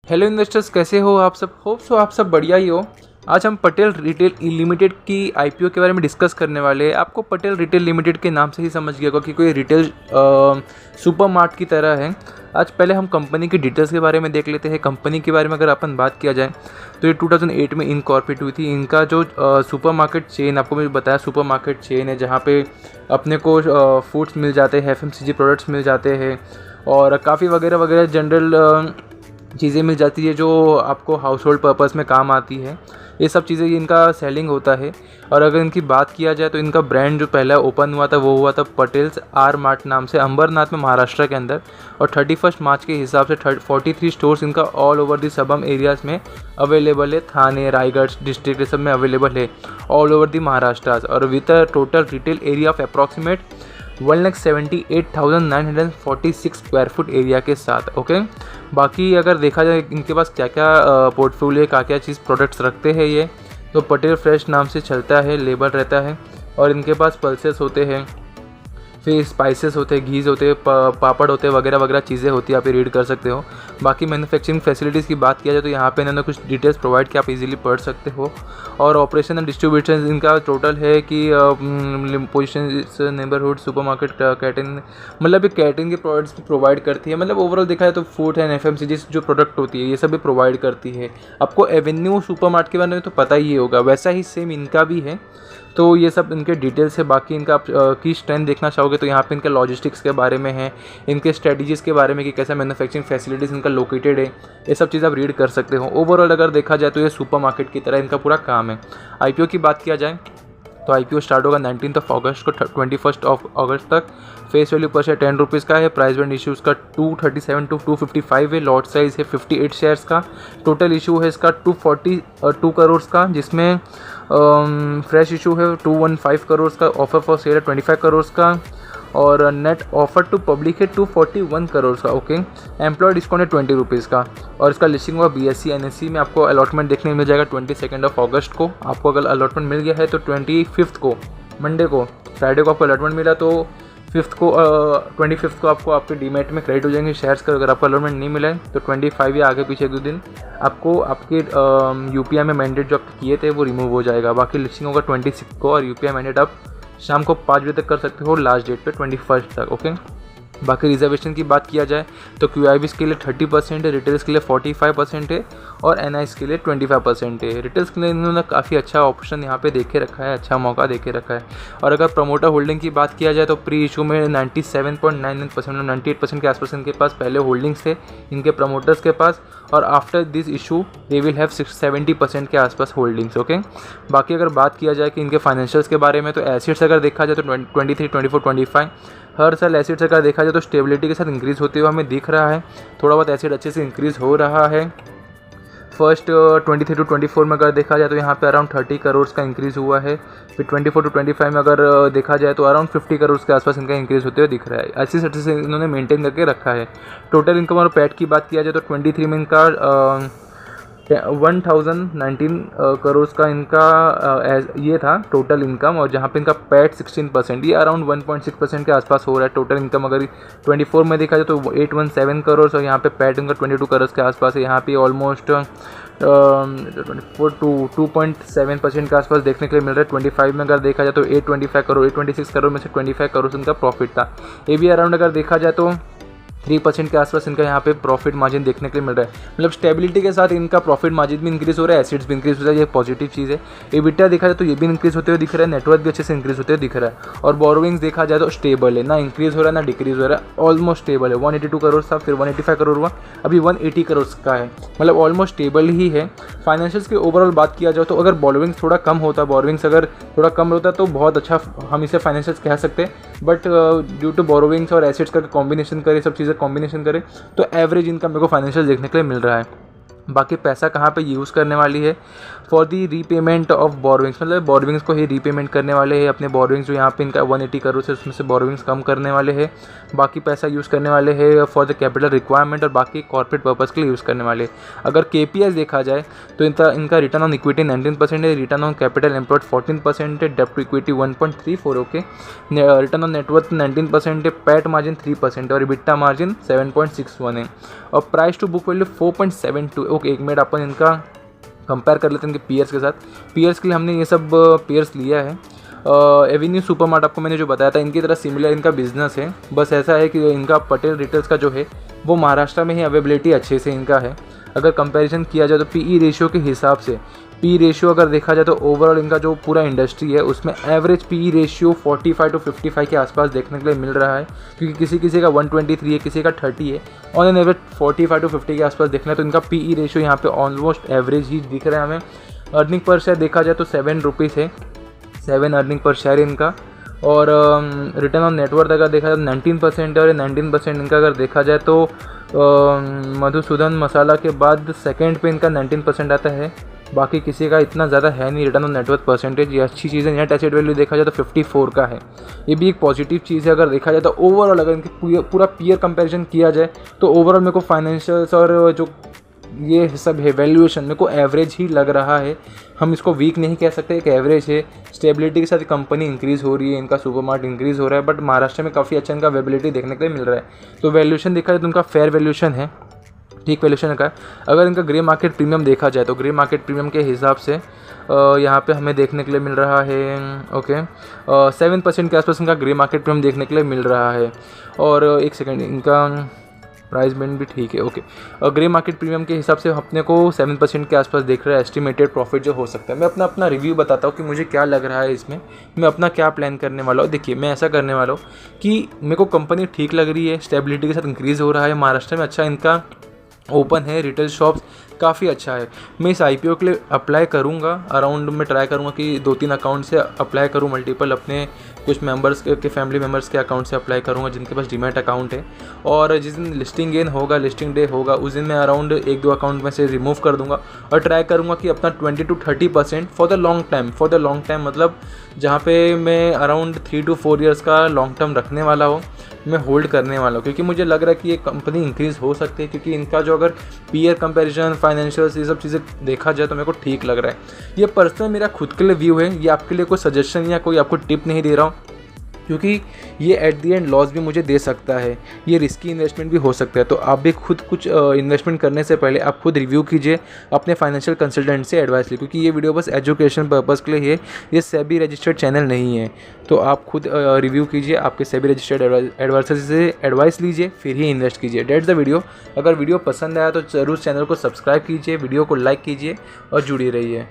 Hello investors, कैसे हो आप सब? होप सो आप सब बढ़िया ही हो। आज हम पटेल रिटेल लिमिटेड की आईपीओ के बारे में डिस्कस करने वाले हैं। आपको पटेल रिटेल लिमिटेड के नाम से ही समझ गया होगा कि कोई रिटेल सुपरमार्ट की तरह है। आज पहले हम कंपनी की डिटेल्स के बारे में देख लेते हैं। कंपनी के बारे में अगर अपन बात किया जाए तो ये 2008 में इनकॉर्पोरेट हुई थी। इनका जो सुपरमार्केट चेन, आपको मैंने बताया सुपरमार्केट चेन है, जहाँ पे अपने को फूड्स मिल जाते हैं, एफएमसीजी प्रोडक्ट्स मिल जाते हैं और काफ़ी वगैरह वगैरह जनरल चीज़ें मिल जाती है जो आपको हाउस होल्ड पर्पज़ में काम आती है। ये सब चीज़ें इनका सेलिंग होता है। और अगर इनकी बात किया जाए तो इनका ब्रांड जो पहला ओपन हुआ था वो हुआ था पटेल्स आर मार्ट नाम से, अंबरनाथ में, महाराष्ट्र के अंदर। और 31 मार्च के हिसाब से 43 स्टोर्स इनका ऑल ओवर दी सबम एरियाज़ में अवेलेबल है। थाने, रायगढ़ डिस्ट्रिक्ट, ये सब में अवेलेबल है ऑल ओवर दी महाराष्ट्र। और with a total retail area of approximate 1,78,946 square foot area के साथ। ओके, बाकी अगर देखा जाए इनके पास क्या क्या पोर्टफोलियो, क्या क्या चीज़ प्रोडक्ट्स रखते हैं ये, तो पटेल फ्रेश नाम से चलता है, लेबल रहता है। और इनके पास पल्सेस होते हैं, फिर स्पाइसेस होते हैं, घीज होते हैं, पापड़ होते हैं, वगैरह वगैरह चीज़ें होती है, आप ये रीड कर सकते हो। बाकी मैन्युफैक्चरिंग फैसिलिटीज़ की बात किया जाए तो यहाँ पे इन्होंने कुछ डिटेल्स प्रोवाइड किया, आप इजीली पढ़ सकते हो। और ऑपरेशन एंड डिस्ट्रीब्यूशन इनका टोटल है कि पोजीशन नेबरहुड सुपरमार्केट कैटरिंग, मतलब ये कैटरिंग के प्रोडक्ट्स भी प्रोवाइड करती है। मतलब ओवरऑल देखा जाए तो फूड एंड एफएमसीजी जो प्रोडक्ट होती है ये सब भी प्रोवाइड करती है। आपको एवेन्यू सुपरमार्ट के बारे में तो पता ही होगा, वैसा ही सेम इनका भी है। तो ये सब इनके डिटेल्स है। बाकी इनका आप की स्ट्रेंथ देखना चाहोगे तो यहाँ पे इनके लॉजिस्टिक्स के बारे में है, इनके स्ट्रेटजीज़ के बारे में कि कैसा मैन्युफैक्चरिंग फैसिलिटीज़ इनका लोकेटेड है, ये सब चीज़ आप रीड कर सकते हो। ओवरऑल अगर देखा जाए तो ये सुपरमार्केट की तरह इनका पूरा काम है। आईपीओ की बात किया जाए तो आईपीओ स्टार्ट होगा 19 अगस्त को 21 अगस्त तक। फेस वैल्यू पर शेयर 10 रुपीज़ का है। प्राइस बैंड इशूज़ का 237 to 255 है। लॉट साइज है 58 शेयर्स का। टोटल इशू है इसका 242 करोड़ का, जिसमें फ्रेश इशू है 215 करोड़ का। ऑफर फॉर सेल है 25 करोड़ का। और नेट ऑफर टू पब्लिक है 241 करोड़ का। ओके, एम्प्लॉय डिस्काउंट है 20 रुपीज़ का। और इसका लिस्टिंग हुआ BSE NSE में। आपको अलॉटमेंट देखने मिल जाएगा 22 अगस्त को। आपको अगर अलॉटमेंट मिल गया है तो 25 को, मंडे को, फ्राइडे को आपको अलॉटमेंट मिला तो 25 को आपको आपके डीमेट में क्रेडिट हो जाएंगे शेयर्स का। अगर आपको अलॉटमेंट नहीं मिला है तो 25 या आगे पीछे 2 दिन आपको आपके UPI में मैंडेट जो आप किए थे वो रिमूव हो जाएगा। बाकी लिस्टिंग होगा 26 को और UPI मैंडेट आप शाम को 5 बजे तक कर सकते हो, लास्ट डेट पे 21 तक। ओके, बाकी रिजर्वेशन की बात किया जाए तो QIBs के लिए 30% है, रिटेल्स के लिए 45% है और NIs के लिए 25% है। रिटेल्स के लिए इन्होंने काफ़ी अच्छा ऑप्शन यहाँ पे देखे रखा है, अच्छा मौका देखे रखा है। और अगर प्रमोटर होल्डिंग की बात किया जाए तो प्री इशू में 97.99%, 98% के आसपास इनके पास पहले होल्डिंग्स थे इनके प्रमोटर्स के पास। और after this issue they will have 70% के आसपास होल्डिंग्स। ओके, बाकी अगर बात किया जाए कि इनके फाइनेंशियल्स के बारे में तो एसेट्स अगर देखा जाए तो 23, 24, 25 हर साल एसेट्स अगर देखा जाए तो स्टेबिलिटी के साथ इंक्रीज़ होते हुए हमें दिख रहा है। थोड़ा बहुत एसेट अच्छे से इंक्रीज़ हो रहा है। फर्स्ट 23 to 24 में अगर देखा जाए तो यहाँ पे अराउंड 30 करोड़ का इंक्रीज़ हुआ है। फिर 24 to 25 में अगर देखा जाए तो अराउंड 50 करोड़ के आसपास इनका इंक्रीज़ होते हुए दिख रहा है। अच्छी से इन्होंने मेंटेन करके रखा है। टोटल इनकम और पैट की बात किया जाए तो 23 में इनका 1019 करोड़ का इनका ये था टोटल इनकम। और जहाँ पे इनका पैट 16%, ये अराउंड 1.6% के आसपास हो रहा है। टोटल इनकम अगर 24 में देखा जाए तो 817 करोड़ और यहाँ पे पैट इनका 22 करोड़ के आसपास है। यहाँ पे ऑलमोस्ट 2.7% के आसपास देखने के लिए मिल रहा है। 25 में अगर देखा जाए तो 826 करोड़ में से 25 करोड़ इनका प्रॉफिट था। ये भी अराउंड अगर देखा जाए तो 3% के आसपास इनका यहाँ पे प्रॉफिट मार्जिन देखने के लिए मिल रहा है। मतलब स्टेबिलिटी के साथ इनका प्रॉफिट मार्जिन भी इंक्रीज़ हो रहा है, एसेट्स भी इंक्रीज़ हो रहा है, ये पॉजिटिव चीज़ है। EBITDA देखा जाए तो ये भी इंक्रीज़ होते हुए दिख रहा है, नेटवर्क भी अच्छे से इंक्रीज़ होते हुए दिख रहा है। और बोरोविंग्स देखा जाए तो स्टेबल है, ना इंक्रीज़ हो रहा है ना डिक्रीज़ हो रहा है, ऑलमोस्ट स्टेबल है। 182 करोड़ था, फिर 185 करोड़ हुआ, अभी 180 करोड़ का है, मतलब ऑलमोस्ट स्टेबल ही है। फाइनेंशियल्स की ओवरऑल बात किया जाए तो अगर बोरोविंग्स थोड़ा कम होता तो बहुत अच्छा हम इसे फाइनेंशियल्स कह सकते हैं। बट ड्यू टू बोरोविंग्स और एसेट्स का कॉम्बिनेशन करे, सब चीज़ें कॉम्बिनेशन करे तो एवरेज इनकम मेरे को फाइनेंशियल देखने के लिए मिल रहा है। बाकी पैसा कहाँ पे यूज़ करने वाली है, for the repayment of borrowings, मतलब बोरोइंग्स को ही रीपेमेंट करने वाले हैं। अपने बोरोइंग्स जो यहाँ पे इनका 180 करोड़ से उसमें से बोरोइंग्स कम करने वाले हैं। बाकी पैसा यूज़ करने वाले हैं फॉर द कैपिटल रिक्वायरमेंट और बाकी कॉर्पोरेट पर्पज़ के लिए यूज़ करने वाले। अगर KPIs देखा जाए तो इनका रिटर्न ऑन इक्विटी 19% है, रिटर्न ऑन कैपिटल एम्प्लॉयड 14% है, डेब्ट to equity 1.34, okay, return on net worth 19% है, पैट मार्जिन 3% और EBITDA मार्जिन 7.61 है और price to book value 4.72। Okay, एक मिनट अपन इनका कंपेयर कर लेते हैं इनके पीयर्स के साथ। पीयर्स के लिए हमने ये सब पीयर्स लिया है। एवेन्यू सुपरमार्ट आपको मैंने जो बताया था इनकी तरह सिमिलर इनका बिजनेस है, बस ऐसा है कि इनका पटेल रिटेल्स का जो है वो महाराष्ट्र में ही अवेलेबिलिटी अच्छे से इनका है। अगर कंपैरिजन किया जाए तो PE रेशियो के हिसाब से, PE रेशियो अगर देखा जाए तो ओवरऑल इनका जो पूरा इंडस्ट्री है उसमें एवरेज PE रेशियो 45 to 55 के आसपास देखने के लिए मिल रहा है, क्योंकि किसी का 123 है, किसी का 30 है, ऑन एन एवरेज 45 to 50 के आसपास देखना है। तो इनका PE रेशियो यहाँ पे ऑलमोस्ट एवरेज ही दिख रहा है हमें। अर्निंग पर शेयर देखा जाए तो 7 रुपीज़ है, 7 अर्निंग पर शेयर इनका। और रिटर्न ऑन नेटवर्थ अगर देखा जाए 19% है और 19% इनका अगर देखा जाए तो मधुसूदन मसाला के बाद सेकंड पे इनका 19% आता है। बाकी किसी का इतना ज़्यादा है नहीं रिटर्न ऑन नेटवर्थ परसेंटेज। ये अच्छी चीज़ है। नेट एसेट वैल्यू देखा जाए तो 54 का है, ये भी एक पॉजिटिव चीज़ है। अगर देखा जाए तो ओवरऑल अगर इनके पूरा पीयर कंपैरिजन किया जाए तो ओवरऑल मेरे को फाइनेंशियल्स और जो ये सब है वैल्यूएशन मेरे को एवरेज ही लग रहा है। हम इसको वीक नहीं कह सकते, एक एवरेज है। स्टेबिलिटी के साथ कंपनी इंक्रीज़ हो रही है, इनका सुपरमार्ट इंक्रीज़ हो रहा है, बट महाराष्ट्र में काफ़ी अच्छा इनका अवेलेबिलिटी देखने के लिए मिल रहा है। तो वैल्यूएशन देखा जाए तो उनका फेयर वैल्यूएशन है, ठीक वैल्यूएशन का है। अगर इनका ग्रे मार्केट प्रीमियम देखा जाए तो ग्रे मार्केट प्रीमियम के हिसाब से यहाँ पे हमें देखने के लिए मिल रहा है, ओके, 7% के आसपास इनका ग्रे मार्केट प्रीमियम देखने के लिए मिल रहा है। और एक सेकेंड, इनका प्राइस बैंड भी ठीक है, ओके। ग्रे मार्केट प्रीमियम के हिसाब से अपने को 7% के आसपास देख रहा है एस्टिमेटेड प्रॉफिट जो हो सकता है। मैं अपना रिव्यू बताता हूँ कि मुझे क्या लग रहा है इसमें, मैं अपना क्या प्लान करने वाला हूँ। देखिए, मैं ऐसा करने वाला हूँ कि मेरे को कंपनी ठीक लग रही है, स्टेबिलिटी के साथ इंक्रीज़ हो रहा है, महाराष्ट्र में अच्छा इनका ओपन है, रिटेल शॉप्स काफ़ी अच्छा है। मैं इस IPO के लिए अप्लाई करूँगा, अराउंड मैं ट्राई करूँगा कि 2-3 अकाउंट से अप्लाई करूँ, मल्टीपल अपने कुछ मेंबर्स के फैमिली मेम्बर्स के अकाउंट से अप्लाई करूँगा जिनके पास डीमैट अकाउंट है। और जिस दिन लिस्टिंग डे होगा उस दिन मैं अराउंड 1-2 अकाउंट में से रिमूव कर दूँगा और ट्राई करूँगा कि अपना 20 to 30% for the long time मतलब जहाँ पे मैं अराउंड 3 to 4 ईयर्स का लॉन्ग टर्म रखने वाला हूँ, मैं होल्ड करने वाला हूँ। क्योंकि मुझे लग रहा है कि ये कंपनी इंक्रीज़ हो सकती है, क्योंकि इनका जो अगर पीयर कंपैरिजन, फाइनेंशियल्स, ये सब चीज़ें देखा जाए तो मेरे को ठीक लग रहा है। ये पर्सनल मेरा खुद के लिए व्यू है, ये आपके लिए कोई सजेशन या कोई आपको टिप नहीं दे रहा हूँ, क्योंकि ये एट दी एंड लॉस भी मुझे दे सकता है, ये रिस्की इन्वेस्टमेंट भी हो सकता है। तो आप भी खुद कुछ इन्वेस्टमेंट करने से पहले आप खुद रिव्यू कीजिए, अपने फाइनेंशियल कंसल्टेंट से एडवाइस लीजिए, क्योंकि ये वीडियो बस एजुकेशन पर्पज़ के लिए है, ये सेबी रजिस्टर्ड चैनल नहीं है। तो आप खुद रिव्यू कीजिए, आपके सेबी रजिस्टर्ड एडवाइजर से एडवाइस लीजिए, फिर ही इन्वेस्ट कीजिए। That's the video. अगर वीडियो पसंद आया तो ज़रूर चैनल को सब्सक्राइब कीजिए, वीडियो को लाइक कीजिए और जुड़ी रहिए।